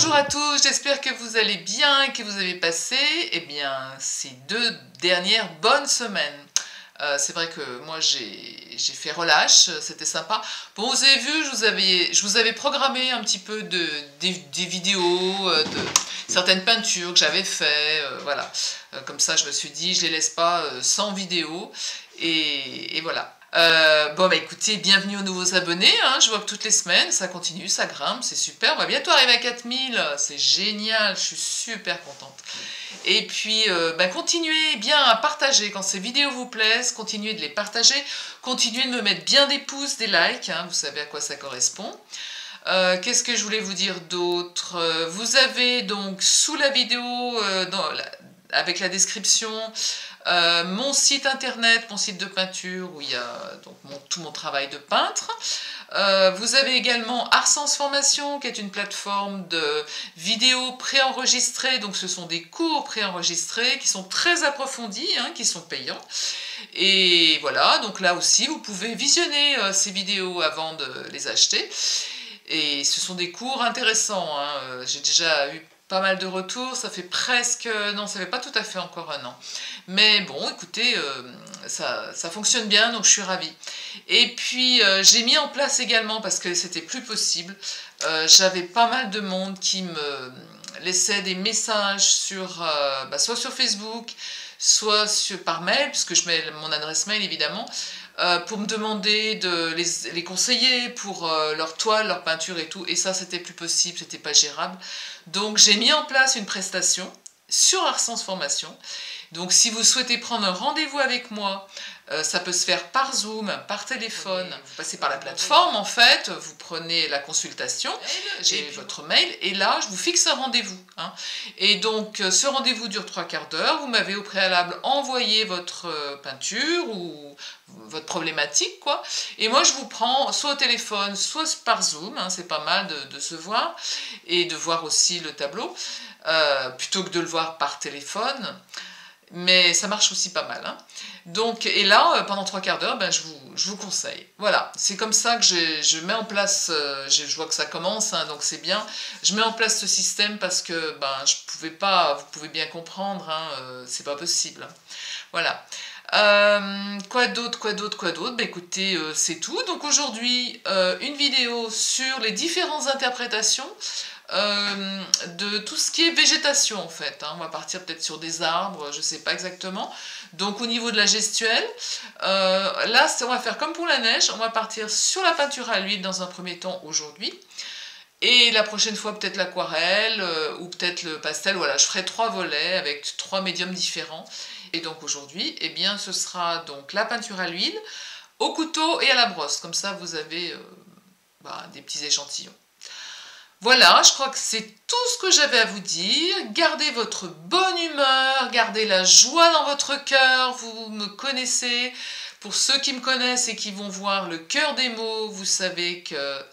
Bonjour à tous, j'espère que vous allez bien et que vous avez passé ces 2 dernières bonnes semaines. C'est vrai que moi j'ai fait relâche, c'était sympa. Bon, vous avez vu, je vous avais programmé un petit peu des vidéos, de certaines peintures que j'avais fait, voilà. Comme ça je me suis dit, je les laisse pas sans vidéo, et voilà. Bon bah écoutez, bienvenue aux nouveaux abonnés, hein. Je vois que toutes les semaines ça continue, ça grimpe, c'est super, on va bientôt arriver à 4000, c'est génial, je suis super contente. Et puis continuez bien à partager quand ces vidéos vous plaisent, continuez de les partager, continuez de me mettre bien des pouces, des likes, hein, vous savez à quoi ça correspond. Qu'est-ce que je voulais vous dire d'autre? Vous avez donc sous la vidéo, avec la description, mon site internet, mon site de peinture où il y a donc tout mon travail de peintre. Vous avez également Arsens Formation qui est une plateforme de vidéos préenregistrées, donc ce sont des cours préenregistrés qui sont très approfondis, hein, qui sont payants. Et voilà, donc là aussi vous pouvez visionner ces vidéos avant de les acheter. Et ce sont des cours intéressants, hein. J'ai déjà eu pas mal de retours, ça fait presque... non, ça fait pas tout à fait encore un an. Mais bon, écoutez, ça fonctionne bien, donc je suis ravie. Et puis, j'ai mis en place également, parce que c'était plus possible, j'avais pas mal de monde qui me laissait des messages soit sur Facebook, soit par mail, puisque je mets mon adresse mail évidemment, pour me demander de les conseiller pour leur toile, leur peinture et tout, et ça c'était plus possible, c'était pas gérable. Donc j'ai mis en place une prestation sur Arsens Formation. Donc si vous souhaitez prendre un rendez-vous avec moi, ça peut se faire par Zoom, par téléphone. Vous passez par la plateforme en fait, vous prenez la consultation, j'ai votre mail, et là je vous fixe un rendez-vous, hein. Et donc ce rendez-vous dure 3/4 d'heure, vous m'avez au préalable envoyé votre peinture ou votre problématique, quoi. Et moi je vous prends soit au téléphone, soit par Zoom, hein, c'est pas mal de se voir, et de voir aussi le tableau, plutôt que de le voir par téléphone. Mais ça marche aussi pas mal, hein. Donc, et là, pendant 3/4 d'heure, je vous conseille. Voilà, c'est comme ça que je mets en place, je vois que ça commence, hein, donc c'est bien. Je mets en place ce système parce que je pouvais pas, vous pouvez bien comprendre, hein, c'est pas possible. Voilà. Quoi d'autre? Écoutez, c'est tout. Donc aujourd'hui, une vidéo sur les différentes interprétations de tout ce qui est végétation en fait, hein. On va partir peut-être sur des arbres, je sais pas exactement. Donc au niveau de la gestuelle, là on va faire comme pour la neige, on va partir sur la peinture à l'huile dans un premier temps aujourd'hui. Et la prochaine fois peut-être l'aquarelle ou peut-être le pastel, voilà, je ferai 3 volets avec 3 médiums différents. Et donc aujourd'hui, ce sera donc la peinture à l'huile, au couteau et à la brosse, comme ça vous avez des petits échantillons. Voilà, je crois que c'est tout ce que j'avais à vous dire. Gardez votre bonne humeur, gardez la joie dans votre cœur, vous me connaissez. Pour ceux qui me connaissent et qui vont voir le cœur des mots, vous savez que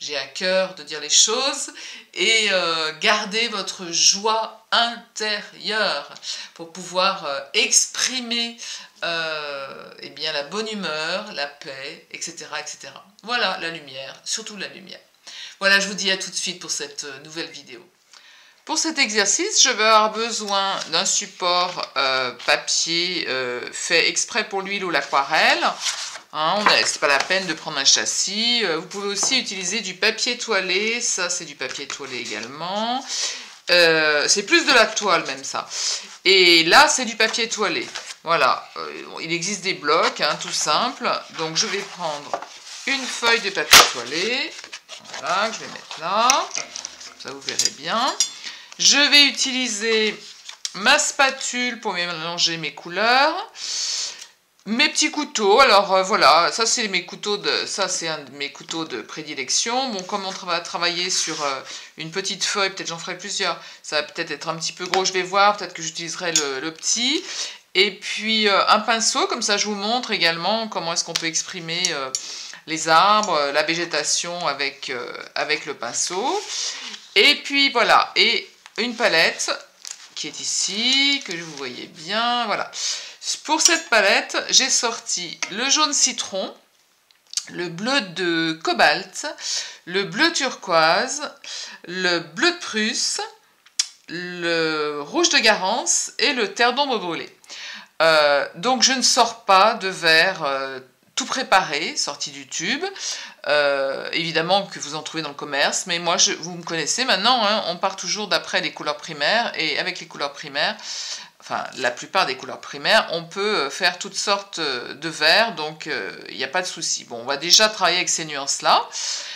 j'ai à cœur de dire les choses. Et gardez votre joie intérieure pour pouvoir exprimer la bonne humeur, la paix, etc., etc. Voilà, la lumière, surtout la lumière. Voilà, je vous dis à tout de suite pour cette nouvelle vidéo. Pour cet exercice, je vais avoir besoin d'un support papier fait exprès pour l'huile ou l'aquarelle. Hein, c'est pas la peine de prendre un châssis. Vous pouvez aussi utiliser du papier toilé. Ça, c'est du papier toilé également. C'est plus de la toile même ça. Et là, c'est du papier toilé. Voilà, il existe des blocs, hein, tout simple. Donc, je vais prendre une feuille de papier toilé. Voilà, je vais mettre là, ça vous verrez bien. Je vais utiliser ma spatule pour mélanger mes couleurs. Mes petits couteaux, alors voilà, ça c'est un de mes couteaux de prédilection. Bon, comme on va travailler sur une petite feuille, peut-être j'en ferai plusieurs, ça va peut-être être un petit peu gros, je vais voir, peut-être que j'utiliserai le petit. Et puis un pinceau, comme ça je vous montre également comment est-ce qu'on peut exprimer les arbres, la végétation avec le pinceau. Et puis voilà, et une palette qui est ici, que vous voyez bien, voilà. Pour cette palette, j'ai sorti le jaune citron, le bleu de cobalt, le bleu turquoise, le bleu de Prusse, le rouge de Garance et le terre d'ombre brûlée. Donc je ne sors pas de verre tout préparé, sorti du tube, évidemment que vous en trouvez dans le commerce, mais moi vous me connaissez maintenant, hein, on part toujours d'après les couleurs primaires, et avec les couleurs primaires, enfin la plupart des couleurs primaires, on peut faire toutes sortes de verres, donc il n'y a pas de souci. Bon, on va déjà travailler avec ces nuances-là.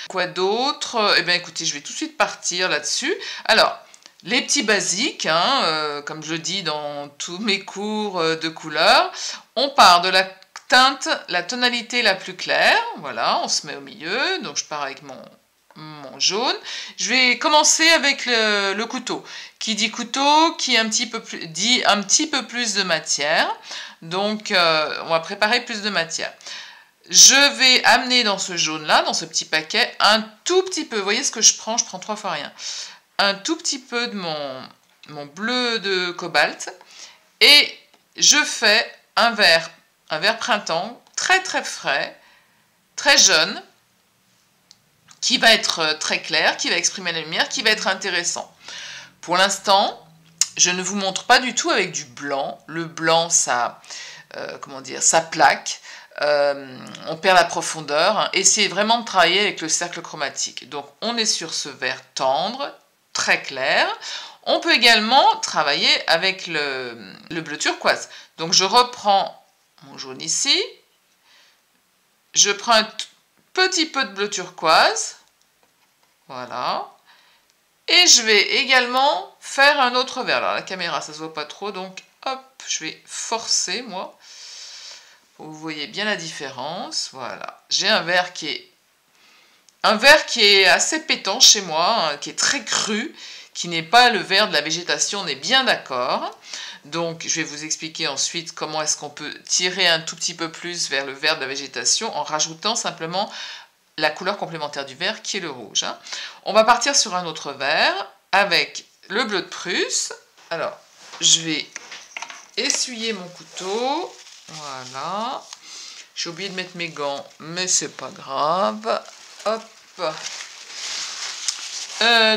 Quoi d'autre? Eh bien écoutez, je vais tout de suite partir là-dessus. Alors, les petits basiques, hein, comme je le dis dans tous mes cours de couleurs, on part de la teinte, la tonalité la plus claire, voilà, on se met au milieu, donc je pars avec mon jaune. Je vais commencer avec le couteau. Qui dit couteau, qui dit un petit peu plus de matière, donc on va préparer plus de matière. Je vais amener dans ce jaune-là, dans ce petit paquet, un tout petit peu, vous voyez ce que je prends 3 fois rien. Un tout petit peu de mon bleu de cobalt et je fais un vert printemps très très frais, très jeune, qui va être très clair, qui va exprimer la lumière, qui va être intéressant. Pour l'instant, je ne vous montre pas du tout avec du blanc. Le blanc, ça, comment dire, ça plaque. On perd la profondeur. Hein. Essayez vraiment de travailler avec le cercle chromatique. Donc, on est sur ce vert tendre, très clair. On peut également travailler avec le bleu turquoise. Donc je reprends mon jaune ici, je prends un petit peu de bleu turquoise, voilà, et je vais également faire un autre vert. Alors la caméra ça se voit pas trop, donc hop, je vais forcer moi, vous voyez bien la différence, voilà. J'ai un vert qui est assez pétant chez moi, hein, qui est très cru, qui n'est pas le vert de la végétation, on est bien d'accord. Donc je vais vous expliquer ensuite comment est-ce qu'on peut tirer un tout petit peu plus vers le vert de la végétation en rajoutant simplement la couleur complémentaire du vert qui est le rouge. Hein. On va partir sur un autre vert avec le bleu de Prusse. Alors je vais essuyer mon couteau, voilà. J'ai oublié de mettre mes gants, mais c'est pas grave. Hop.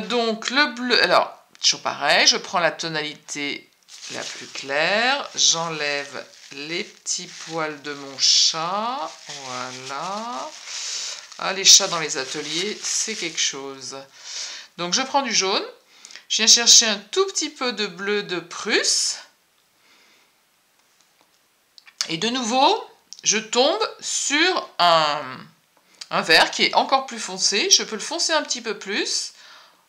Donc le bleu, alors toujours pareil, je prends la tonalité la plus claire, j'enlève les petits poils de mon chat, voilà. Ah, les chats dans les ateliers, c'est quelque chose. Donc je prends du jaune, je viens chercher un tout petit peu de bleu de Prusse, et de nouveau, je tombe sur un vert qui est encore plus foncé, je peux le foncer un petit peu plus,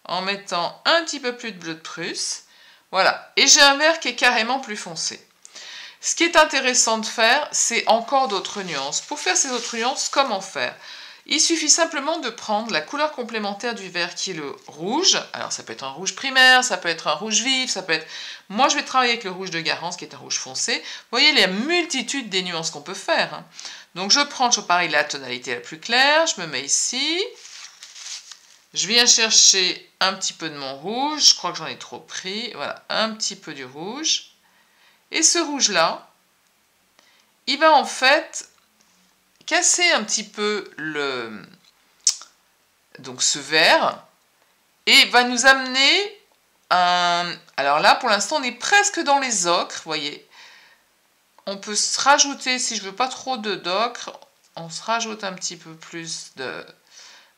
en mettant un petit peu plus de bleu de Prusse. Voilà, et j'ai un vert qui est carrément plus foncé. Ce qui est intéressant de faire, c'est encore d'autres nuances. Pour faire ces autres nuances, comment faire? Il suffit simplement de prendre la couleur complémentaire du vert qui est le rouge. Alors ça peut être un rouge primaire, ça peut être un rouge vif, ça peut être... Moi je vais travailler avec le rouge de Garance qui est un rouge foncé. Vous voyez la multitude des nuances qu'on peut faire. Hein. Donc je prends toujours pareil la tonalité la plus claire, je me mets ici. Je viens chercher un petit peu de mon rouge, je crois que j'en ai trop pris, voilà, un petit peu du rouge. Et ce rouge-là, il va en fait casser un petit peu donc ce vert et va nous amener un... Alors là, pour l'instant, on est presque dans les ocres, vous voyez. On peut se rajouter, si je veux pas trop d'ocre, on se rajoute un petit peu plus de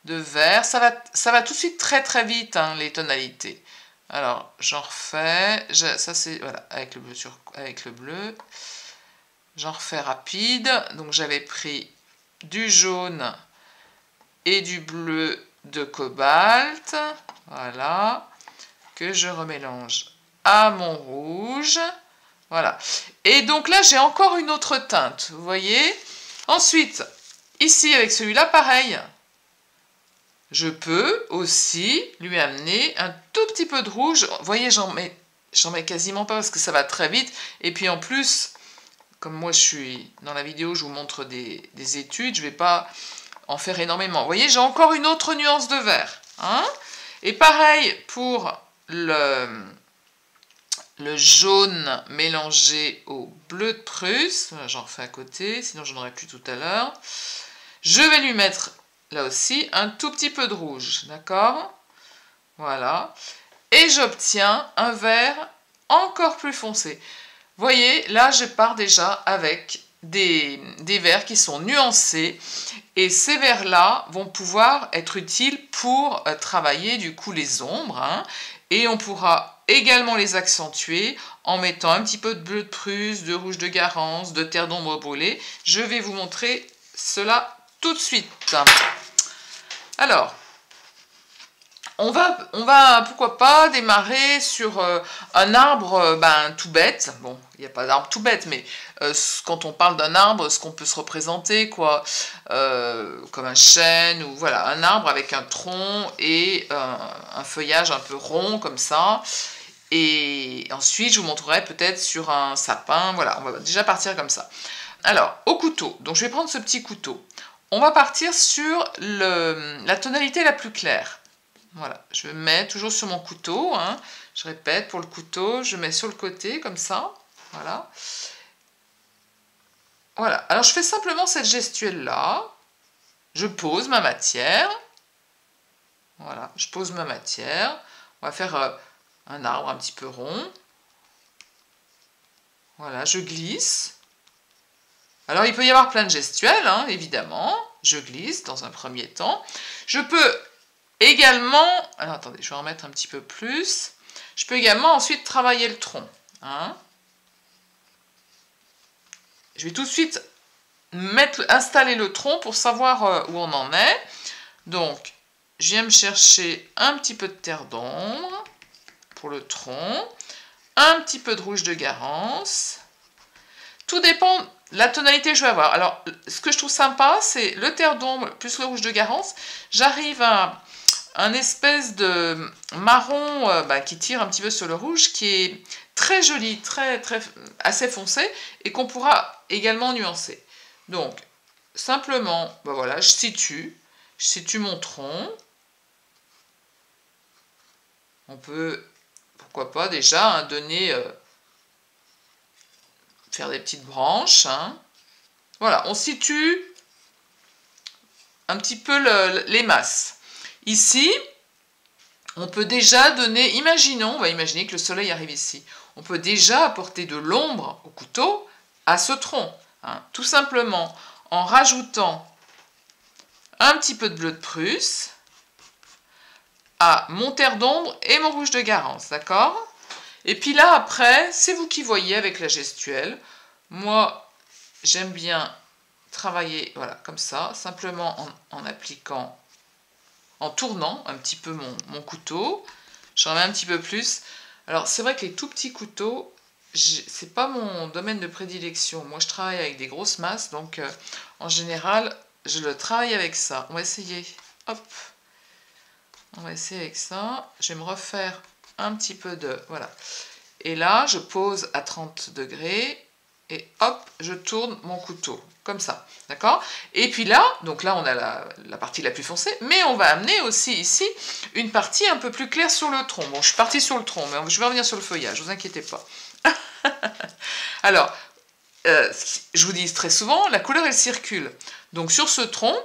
vert. Ça va tout de suite très très vite, hein, les tonalités. Alors, j'en refais. Ça, c'est voilà, avec le bleu. J'en refais rapide. Donc, j'avais pris du jaune et du bleu de cobalt. Voilà. Que je remélange à mon rouge. Voilà. Et donc là, j'ai encore une autre teinte. Vous voyez? Ensuite, ici, avec celui-là, pareil. Je peux aussi lui amener un tout petit peu de rouge. Vous voyez, j'en mets quasiment pas parce que ça va très vite. Et puis en plus, comme moi je suis dans la vidéo, je vous montre des études, je ne vais pas en faire énormément. Vous voyez, j'ai encore une autre nuance de vert. Hein? Et pareil pour le jaune mélangé au bleu de Prusse. J'en refais à côté, sinon j'en aurais plus tout à l'heure. Je vais lui mettre là aussi un tout petit peu de rouge, d'accord? Voilà. Et j'obtiens un vert encore plus foncé. Vous voyez, là je pars déjà avec des verts qui sont nuancés et ces verts-là vont pouvoir être utiles pour travailler du coup les ombres, hein, et on pourra également les accentuer en mettant un petit peu de bleu de Prusse, de rouge de Garance, de terre d'ombre brûlée. Je vais vous montrer cela tout de suite. Alors, on va pourquoi pas démarrer sur un arbre tout bête. Bon, il n'y a pas d'arbre tout bête, mais quand on parle d'un arbre, ce qu'on peut se représenter, quoi, comme un chêne, ou voilà, un arbre avec un tronc et un feuillage un peu rond, comme ça. Et ensuite, je vous montrerai peut-être sur un sapin. Voilà, on va déjà partir comme ça. Alors, au couteau. Donc, je vais prendre ce petit couteau. On va partir sur la tonalité la plus claire. Voilà, je mets toujours sur mon couteau, hein. Je répète, pour le couteau, je mets sur le côté, comme ça, voilà. Voilà, alors je fais simplement cette gestuelle-là, je pose ma matière, voilà, je pose ma matière, on va faire un arbre un petit peu rond, voilà, je glisse. Alors il peut y avoir plein de gestuelles, hein, évidemment, je glisse dans un premier temps, je peux également, alors attendez, je vais en mettre un petit peu plus. Je peux également ensuite travailler le tronc, hein. Je vais tout de suite installer le tronc pour savoir où on en est. Donc, je viens me chercher un petit peu de terre d'ombre pour le tronc, un petit peu de rouge de Garance. Tout dépend de la tonalité que je vais avoir. Alors, ce que je trouve sympa, c'est le terre d'ombre plus le rouge de Garance. J'arrive à un espèce de marron qui tire un petit peu sur le rouge, qui est très joli, assez foncé, et qu'on pourra également nuancer. Donc, simplement, voilà, je situe mon tronc. On peut, pourquoi pas déjà, hein, faire des petites branches. Hein. Voilà, on situe un petit peu les masses. Ici, on peut déjà donner, on va imaginer que le soleil arrive ici. On peut déjà apporter de l'ombre au couteau à ce tronc. Hein, tout simplement en rajoutant un petit peu de bleu de Prusse à mon terre d'ombre et mon rouge de Garance, d'accord? Et puis là, après, c'est vous qui voyez avec la gestuelle. Moi, j'aime bien travailler, voilà, comme ça, simplement en appliquant, en tournant un petit peu mon couteau. J'en mets un petit peu plus. Alors, c'est vrai que les tout petits couteaux, c'est pas mon domaine de prédilection. Moi, je travaille avec des grosses masses, donc en général, je le travaille avec ça. On va essayer. Hop. On va essayer avec ça. Je vais me refaire un petit peu de... Voilà. Et là, je pose à 30 degrés. Et hop, je tourne mon couteau. Comme ça. D'accord? Et puis là, donc là, on a la partie la plus foncée. Mais on va amener aussi ici une partie un peu plus claire sur le tronc. Bon, je suis partie sur le tronc, mais je vais revenir sur le feuillage. Ne vous inquiétez pas. Alors, je vous dis très souvent, la couleur, elle circule. Donc sur ce tronc,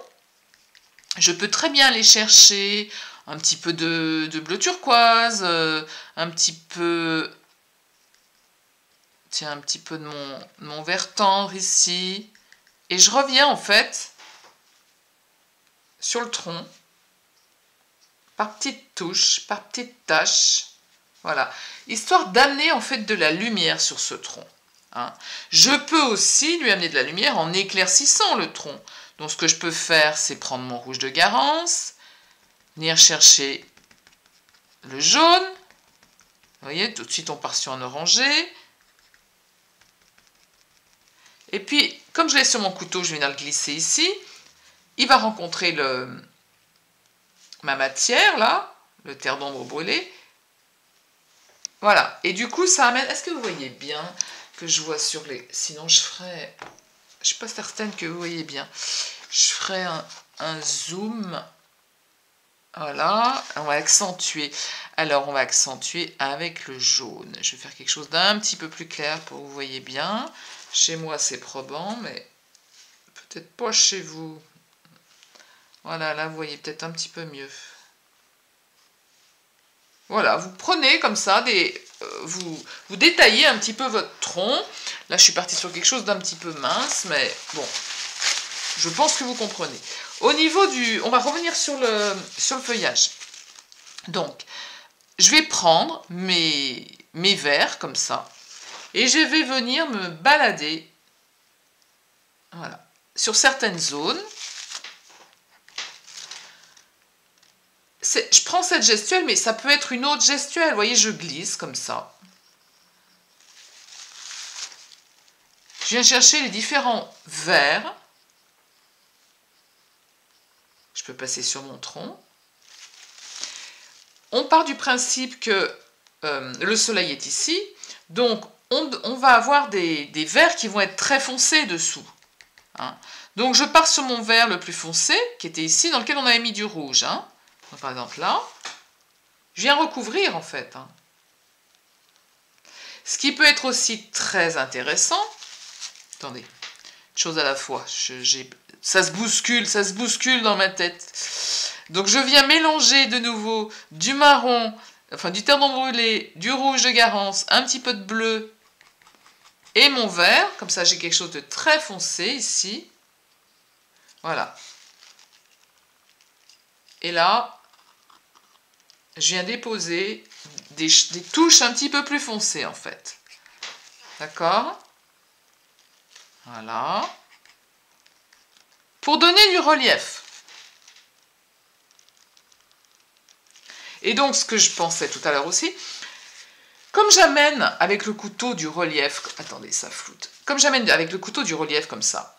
je peux très bien aller chercher un petit peu de bleu turquoise, un petit peu... Tiens, un petit peu de mon vert tendre ici. Et je reviens en fait sur le tronc, par petites touches, par petites taches. Voilà, histoire d'amener en fait de la lumière sur ce tronc. Hein. Je peux aussi lui amener de la lumière en éclaircissant le tronc. Donc ce que je peux faire, c'est prendre mon rouge de Garance, venir chercher le jaune. Vous voyez, tout de suite on part sur un orangé. Et puis, comme je l'ai sur mon couteau, je viens le glisser ici. Il va rencontrer ma matière, là, le terre d'ombre brûlé. Voilà. Et du coup, ça amène... Est-ce que vous voyez bien que je vois sur les... Sinon, je ferais... Je ne suis pas certaine que vous voyez bien. Je ferai un zoom. Voilà. On va accentuer. Alors, on va accentuer avec le jaune. Je vais faire quelque chose d'un petit peu plus clair pour que vous voyez bien. Chez moi, c'est probant, mais peut-être pas chez vous. Voilà, là, vous voyez peut-être un petit peu mieux. Voilà, vous prenez comme ça, vous détaillez un petit peu votre tronc. Là, je suis partie sur quelque chose d'un petit peu mince, mais bon, je pense que vous comprenez. Au niveau du... On va revenir sur le feuillage. Donc, je vais prendre mes verres comme ça, et je vais venir me balader, voilà, sur certaines zones. Je prends cette gestuelle, mais ça peut être une autre gestuelle. Vous voyez, je glisse comme ça. Je viens chercher les différents verres. Je peux passer sur mon tronc. On part du principe que le soleil est ici. Donc, on va avoir des verres qui vont être très foncés dessous. Hein. Donc, je pars sur mon vert le plus foncé, qui était ici, dans lequel on avait mis du rouge. Hein. Donc, par exemple, là, je viens recouvrir, en fait. Hein. Ce qui peut être aussi très intéressant... Attendez, une chose à la fois. Ça se bouscule dans ma tête. Donc, je viens mélanger de nouveau du marron, enfin du terdon brûlé, du rouge de Garance, un petit peu de bleu et mon vert. Comme ça, j'ai quelque chose de très foncé ici. Voilà. Et là, je viens déposer des touches un petit peu plus foncées, en fait. D'accord ? Voilà. Pour donner du relief. Et donc, ce que je pensais tout à l'heure aussi, comme j'amène avec le couteau du relief... Attendez, ça floute. Comme j'amène avec le couteau du relief comme ça,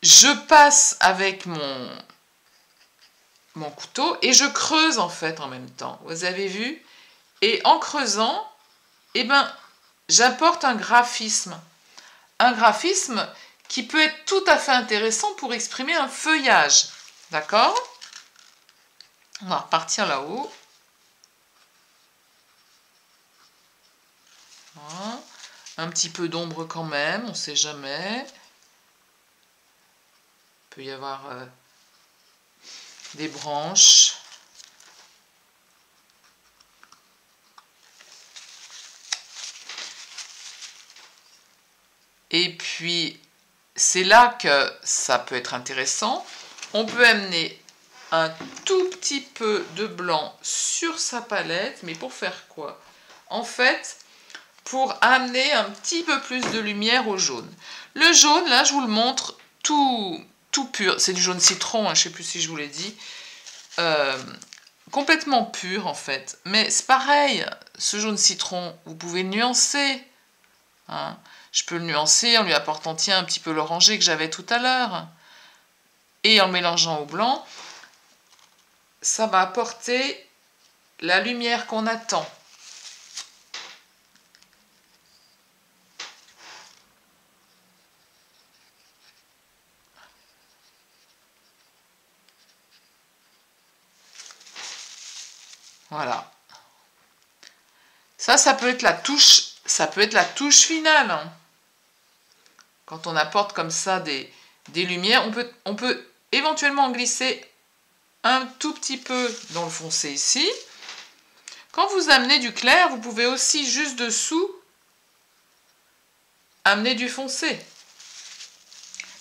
je passe avec mon couteau et je creuse en fait en même temps. Vous avez vu? Et en creusant, eh ben, j'apporte un graphisme. Un graphisme qui peut être tout à fait intéressant pour exprimer un feuillage. D'accord? On va repartir là-haut. Voilà. Un petit peu d'ombre quand même, on ne sait jamais. Il peut y avoir des branches. Et puis, c'est là que ça peut être intéressant. On peut amener un tout petit peu de blanc sur sa palette, mais pour faire quoi? En fait, pour amener un petit peu plus de lumière au jaune. Le jaune, là, je vous le montre tout pur. C'est du jaune citron, hein, je ne sais plus si je vous l'ai dit. Complètement pur, en fait. Mais c'est pareil, ce jaune citron, vous pouvez le nuancer. Hein. Je peux le nuancer en lui apportant, tiens, un petit peu l'orangé que j'avais tout à l'heure. Et en le mélangeant au blanc, ça va apporter la lumière qu'on attend. Voilà. Ça peut être la touche finale. Hein. Quand on apporte comme ça des lumières, on peut éventuellement glisser un tout petit peu dans le foncé ici. Quand vous amenez du clair, vous pouvez aussi juste dessous amener du foncé.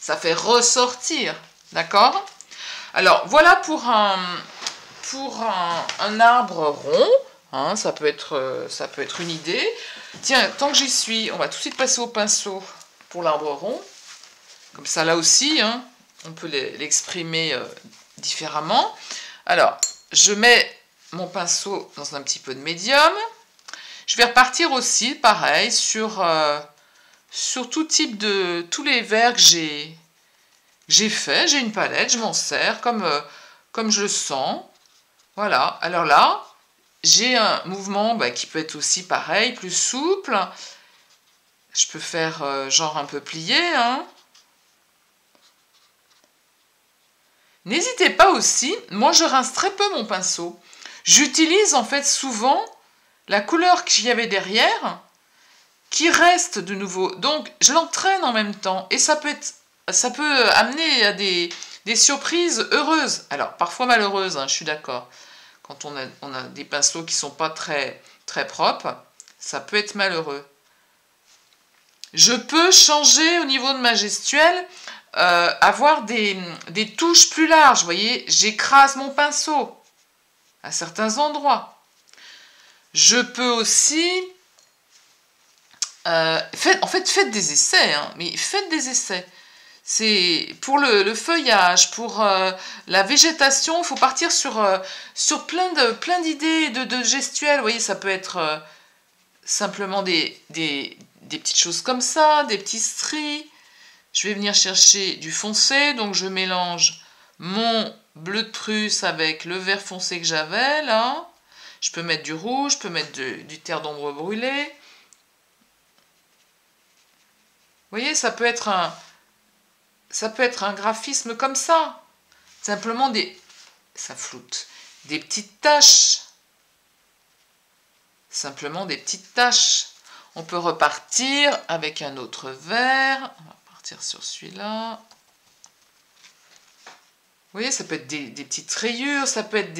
Ça fait ressortir, d'accord? Alors, voilà pour un arbre rond. Hein, ça peut être une idée. Tiens, tant que j'y suis, on va tout de suite passer au pinceau pour l'arbre rond. Comme ça, là aussi, hein, on peut l'exprimer différemment. Alors, je mets mon pinceau dans un petit peu de médium. Je vais repartir aussi, pareil, sur tout type de... tous les verres que j'ai fait. J'ai une palette, je m'en sers comme je le sens. Voilà, alors là, j'ai un mouvement qui peut être aussi pareil, plus souple. Je peux faire genre un peu plié. Hein. N'hésitez pas aussi, moi je rince très peu mon pinceau. J'utilise en fait souvent la couleur qu'il y avait derrière, qui reste de nouveau. Donc je l'entraîne en même temps et ça peut amener à des des surprises heureuses. Alors, parfois malheureuses, hein, je suis d'accord. Quand on a des pinceaux qui ne sont pas très, très propres, ça peut être malheureux. Je peux changer au niveau de ma gestuelle, avoir des touches plus larges. Vous voyez, j'écrase mon pinceau à certains endroits. Je peux aussi... faites des essais, hein, mais faites des essais. C'est pour le feuillage, pour la végétation, il faut partir sur plein d'idées de gestuelles. Vous voyez, ça peut être simplement des petites choses comme ça, des petits stries. Je vais venir chercher du foncé, donc je mélange mon bleu de Prusse avec le vert foncé que j'avais là. Je peux mettre du rouge, je peux mettre du terre d'ombre brûlé. Vous voyez, ça peut être un graphisme comme ça. Simplement ça floute. Des petites taches. Simplement des petites taches. On peut repartir avec un autre vert. On va partir sur celui-là. Vous voyez, ça peut être des petites rayures, ça peut être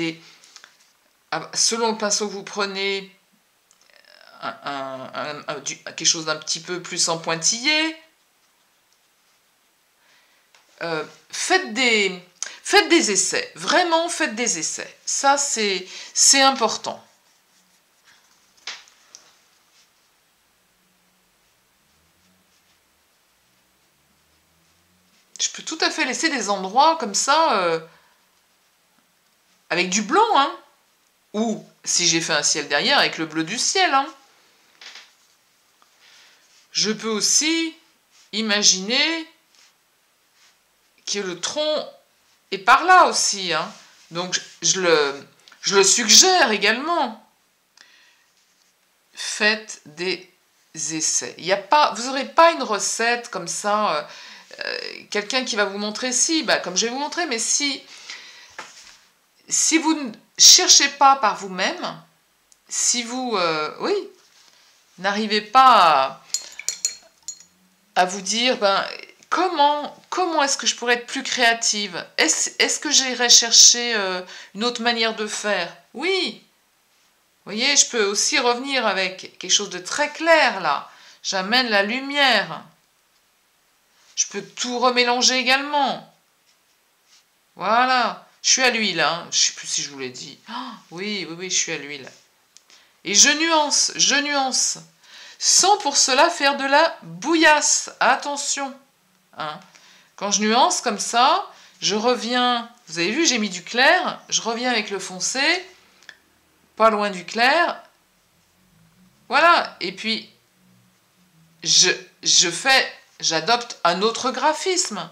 selon le pinceau que vous prenez, quelque chose d'un petit peu plus en pointillé. Faites des essais, vraiment faites des essais. Ça, c'est important. Je peux tout à fait laisser des endroits comme ça, avec du blanc, hein. Ou, si j'ai fait un ciel derrière, avec le bleu du ciel, hein. Je peux aussi imaginer que le tronc est par là aussi, hein. Donc, je le suggère également. Faites des essais. Vous n'aurez pas une recette comme ça, quelqu'un qui va vous montrer comme je vais vous montrer, mais si vous ne cherchez pas par vous-même, si vous, n'arrivez pas à vous dire, comment est-ce que je pourrais être plus créative? Est-ce que j'irais chercher une autre manière de faire? Oui. Vous voyez, je peux aussi revenir avec quelque chose de très clair, là. J'amène la lumière. Je peux tout remélanger également. Voilà. Je suis à l'huile, hein. Je ne sais plus si je vous l'ai dit. Oh, oui, je suis à l'huile. Et je nuance. Sans pour cela faire de la bouillasse. Attention. Hein. Quand je nuance comme ça, je reviens... Vous avez vu, j'ai mis du clair. Je reviens avec le foncé. Pas loin du clair. Voilà. Et puis, j'adopte un autre graphisme.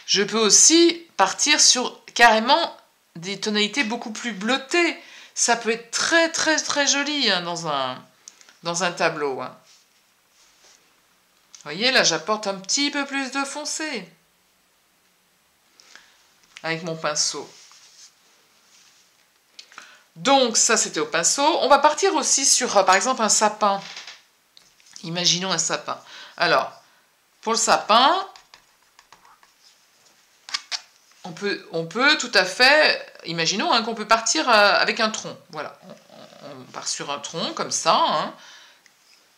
Je peux aussi partir sur carrément des tonalités beaucoup plus bleutées. Ça peut être très très très joli, hein, dans un tableau. Hein. Vous voyez, là j'apporte un petit peu plus de foncé avec mon pinceau. Donc ça c'était au pinceau. On va partir aussi sur par exemple un sapin. Imaginons un sapin. Alors, pour le sapin, on peut tout à fait, imaginons hein, qu'on peut partir avec un tronc. Voilà, on part sur un tronc comme ça, hein,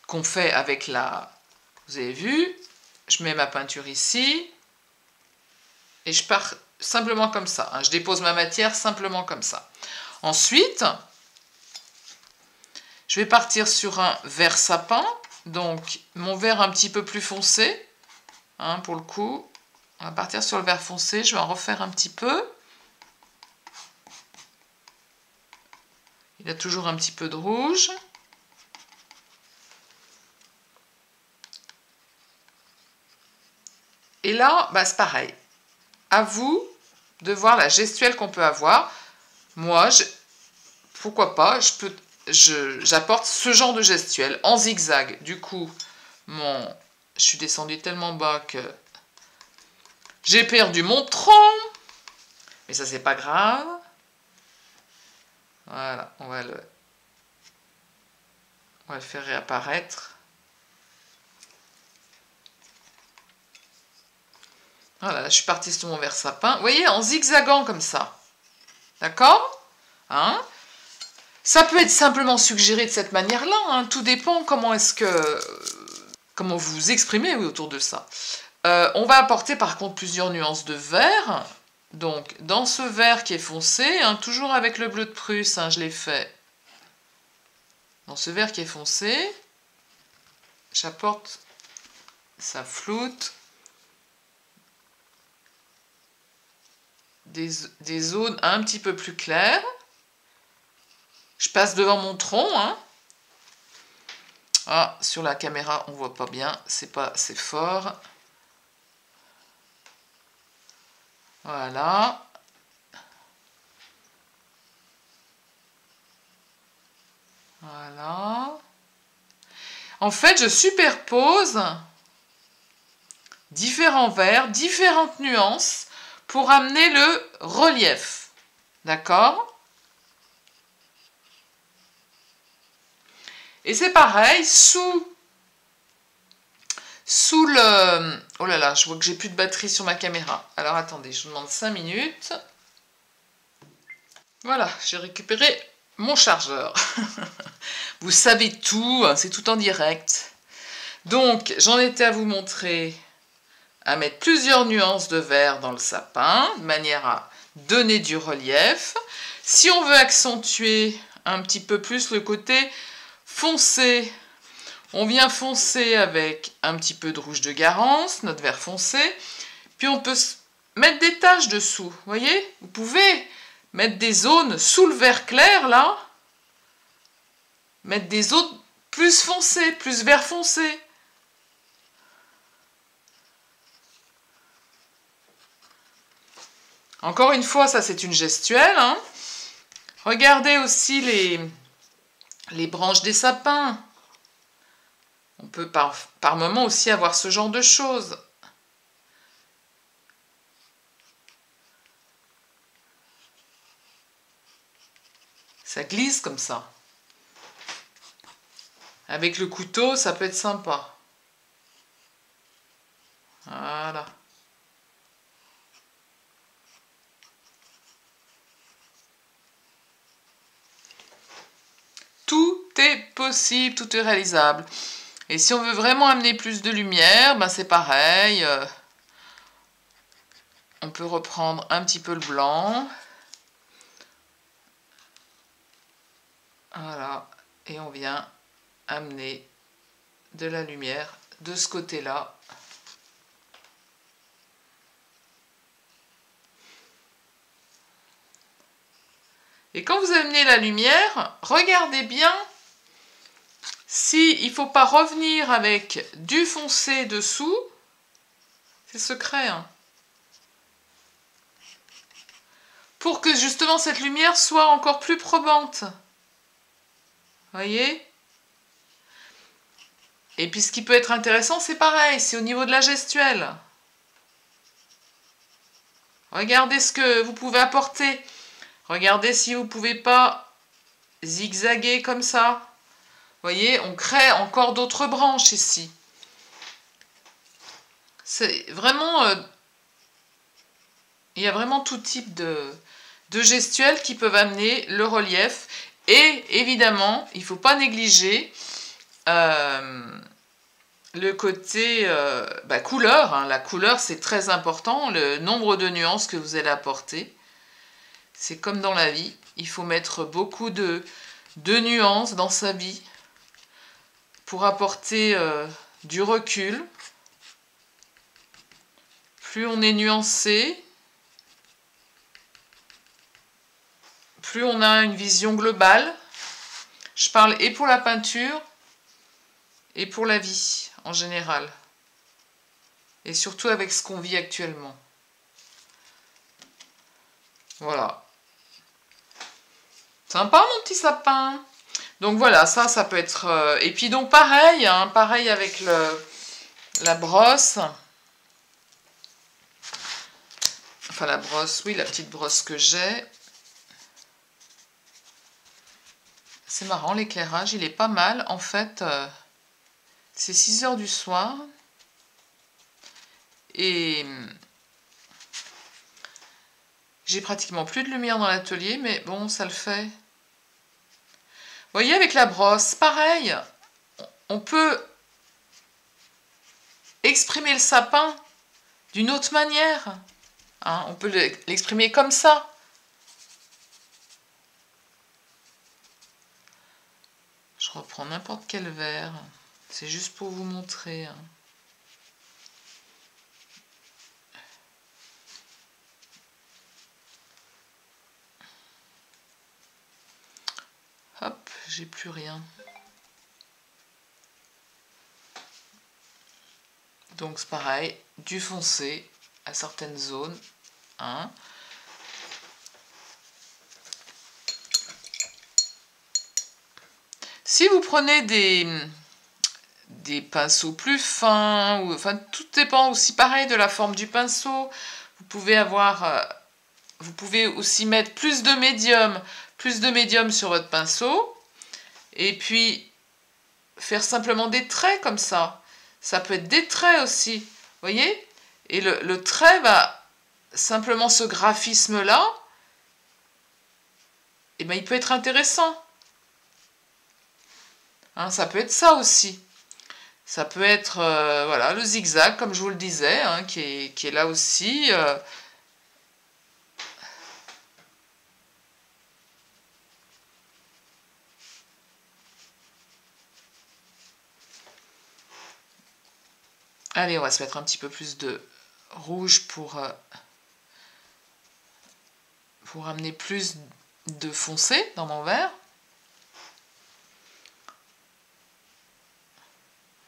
qu'on fait avec vous avez vu, je mets ma peinture ici, et je pars simplement comme ça. Hein, je dépose ma matière simplement comme ça. Ensuite, je vais partir sur un vert sapin, donc mon vert un petit peu plus foncé, hein, pour le coup. On va partir sur le vert foncé, je vais en refaire un petit peu. Il a toujours un petit peu de rouge. Et là, c'est pareil. À vous de voir la gestuelle qu'on peut avoir. Moi, pourquoi pas, j'apporte ce genre de gestuelle en zigzag. Du coup, je suis descendue tellement bas que j'ai perdu mon tronc. Mais ça, c'est pas grave. Voilà, on va le faire réapparaître. Voilà, je suis partie sur mon vert sapin. Vous voyez, en zigzagant comme ça. D'accord, hein? Ça peut être simplement suggéré de cette manière-là. Hein. Tout dépend comment comment vous vous exprimez autour de ça. On va apporter par contre plusieurs nuances de vert. Donc, dans ce vert qui est foncé, hein, toujours avec le bleu de Prusse, hein, je l'ai fait. Dans ce vert qui est foncé, j'apporte sa floute, des zones un petit peu plus claires. Je passe devant mon tronc. Hein. Ah, sur la caméra, on voit pas bien, c'est pas assez fort. Voilà. Voilà. En fait, je superpose différents verts, différentes nuances pour amener le relief. D'accord? Et c'est pareil, sous le... Oh là là, je vois que j'ai plus de batterie sur ma caméra. Alors attendez, je vous demande 5 minutes. Voilà, j'ai récupéré mon chargeur. Vous savez tout, c'est tout en direct. Donc, j'en étais à vous montrer, à mettre plusieurs nuances de vert dans le sapin, de manière à donner du relief. Si on veut accentuer un petit peu plus le côté foncé, on vient foncer avec un petit peu de rouge de Garance, notre vert foncé. Puis on peut mettre des taches dessous, vous voyez? Vous pouvez mettre des zones sous le vert clair, là. Mettre des zones plus foncées, plus vert foncé. Encore une fois, ça c'est une gestuelle. Hein. Regardez aussi les branches des sapins. On peut par moment aussi avoir ce genre de choses. Ça glisse comme ça. Avec le couteau, ça peut être sympa. Voilà. Tout est possible, tout est réalisable. Et si on veut vraiment amener plus de lumière, ben c'est pareil. On peut reprendre un petit peu le blanc. Voilà. Et on vient amener de la lumière de ce côté-là. Et quand vous amenez la lumière, regardez bien si il ne faut pas revenir avec du foncé dessous. C'est secret, hein. Pour que justement cette lumière soit encore plus probante. Voyez? Et puis ce qui peut être intéressant, c'est pareil, c'est au niveau de la gestuelle. Regardez ce que vous pouvez apporter. Regardez si vous ne pouvez pas zigzaguer comme ça. Voyez, on crée encore d'autres branches ici. C'est vraiment... il y a vraiment tout type de gestuelles qui peuvent amener le relief. Et évidemment, il ne faut pas négliger le côté couleur. Hein. La couleur, c'est très important. Le nombre de nuances que vous allez apporter. C'est comme dans la vie. Il faut mettre beaucoup de nuances dans sa vie pour apporter du recul. Plus on est nuancé, plus on a une vision globale. Je parle et pour la peinture et pour la vie en général. Et surtout avec ce qu'on vit actuellement. Voilà. Sympa mon petit sapin. Donc voilà, ça peut être... Et puis donc pareil, hein, pareil avec la brosse. Enfin la brosse, oui, la petite brosse que j'ai. C'est marrant, l'éclairage, il est pas mal. En fait, c'est 6 h du soir. Et J'ai pratiquement plus de lumière dans l'atelier, mais bon, ça le fait. Vous voyez, avec la brosse, pareil. On peut exprimer le sapin d'une autre manière. Hein, on peut l'exprimer comme ça. Je reprends n'importe quel verre. C'est juste pour vous montrer. Hein. Hop, j'ai plus rien. Donc c'est pareil, du foncé à certaines zones. Hein. Si vous prenez des pinceaux plus fins, ou, enfin tout dépend aussi pareil de la forme du pinceau, vous pouvez aussi mettre plus de médium sur votre pinceau, et puis faire simplement des traits comme ça. Ça peut être des traits aussi, vous voyez? Et le trait va simplement, ce graphisme-là, et ben, il peut être intéressant. Hein, ça peut être ça aussi. Ça peut être voilà, le zigzag, comme je vous le disais, hein, qui est là aussi. Allez, on va se mettre un petit peu plus de rouge pour amener plus de foncé dans mon verre.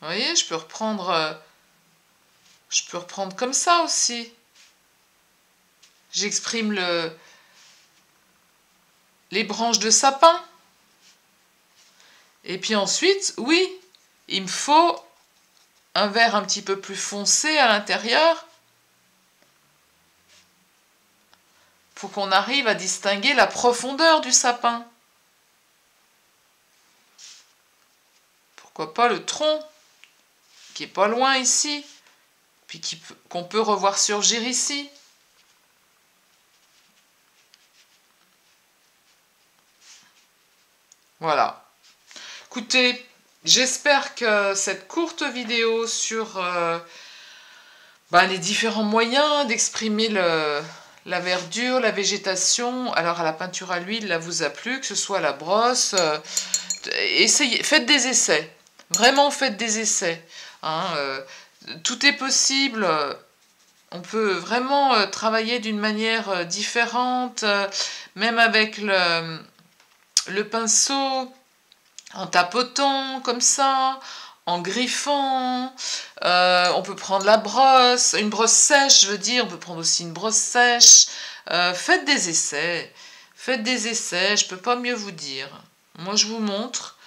Vous voyez, je peux reprendre comme ça aussi. J'exprime les branches de sapin. Et puis ensuite, oui, il me faut un vert un petit peu plus foncé à l'intérieur pour qu'on arrive à distinguer la profondeur du sapin. Pourquoi pas le tronc, qui est pas loin ici, puis qu'on peut revoir surgir ici. Voilà. Écoutez, j'espère que cette courte vidéo sur les différents moyens d'exprimer la verdure, la végétation, alors à la peinture à l'huile, là vous a plu, que ce soit à la brosse, essayez, faites des essais. Vraiment, faites des essais. Hein, tout est possible. On peut vraiment travailler d'une manière différente, même avec le pinceau, en tapotant comme ça, en griffant. On peut prendre la brosse, une brosse sèche, je veux dire. On peut prendre aussi une brosse sèche. Faites des essais. Faites des essais, je ne peux pas mieux vous dire. Moi, je vous montre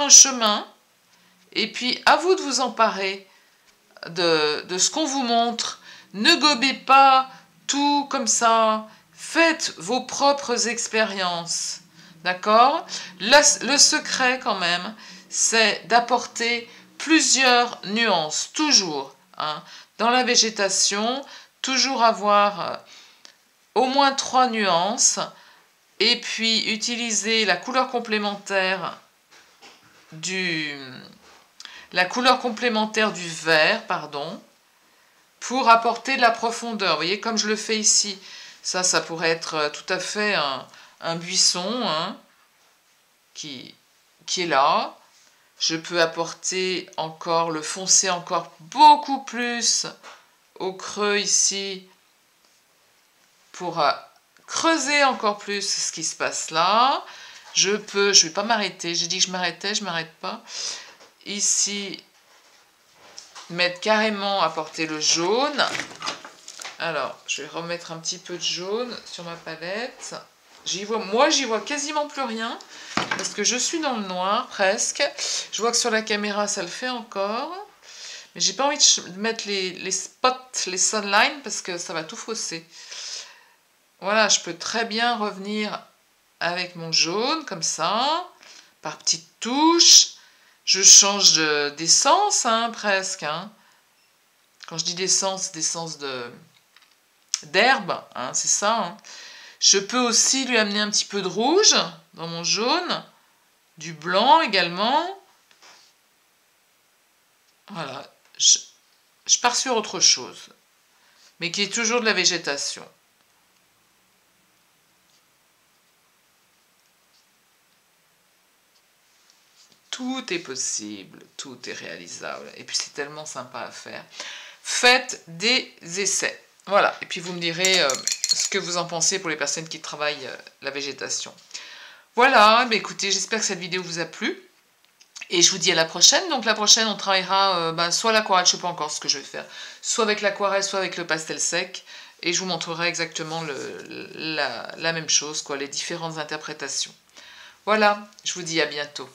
un chemin. Et puis, à vous de vous emparer de ce qu'on vous montre. Ne gobez pas tout comme ça. Faites vos propres expériences. D'accord? Le secret, quand même, c'est d'apporter plusieurs nuances. Toujours. Hein, dans la végétation, toujours avoir au moins 3 nuances. Et puis, utiliser la couleur complémentaire du vert, pardon, pour apporter de la profondeur. Vous voyez, comme je le fais ici, ça pourrait être tout à fait un buisson, hein, qui est là. Je peux apporter encore le foncé encore beaucoup plus au creux ici pour creuser encore plus ce qui se passe là. Je vais pas m'arrêter. J'ai dit que je m'arrêtais, je m'arrête pas. Ici, mettre carrément, apporter le jaune. Alors, je vais remettre un petit peu de jaune sur ma palette. J'y vois quasiment plus rien, parce que je suis dans le noir, presque. Je vois que sur la caméra, ça le fait encore. Mais j'ai pas envie de mettre les spots, les sunlines, parce que ça va tout fausser. Voilà, je peux très bien revenir avec mon jaune, comme ça, par petites touches. Je change d'essence, hein, presque. Hein. Quand je dis d'essence, d'essence d'herbe, hein, c'est ça. Hein. Je peux aussi lui amener un petit peu de rouge dans mon jaune, du blanc également. Voilà, je pars sur autre chose, mais qui est toujours de la végétation. Tout est possible, tout est réalisable. Et puis c'est tellement sympa à faire. Faites des essais. Voilà, et puis vous me direz ce que vous en pensez pour les personnes qui travaillent la végétation. Voilà, bah écoutez, j'espère que cette vidéo vous a plu. Et je vous dis à la prochaine. Donc la prochaine, on travaillera soit l'aquarelle, je ne sais pas encore ce que je vais faire, soit avec l'aquarelle, soit avec le pastel sec. Et je vous montrerai exactement la même chose, quoi, les différentes interprétations. Voilà, je vous dis à bientôt.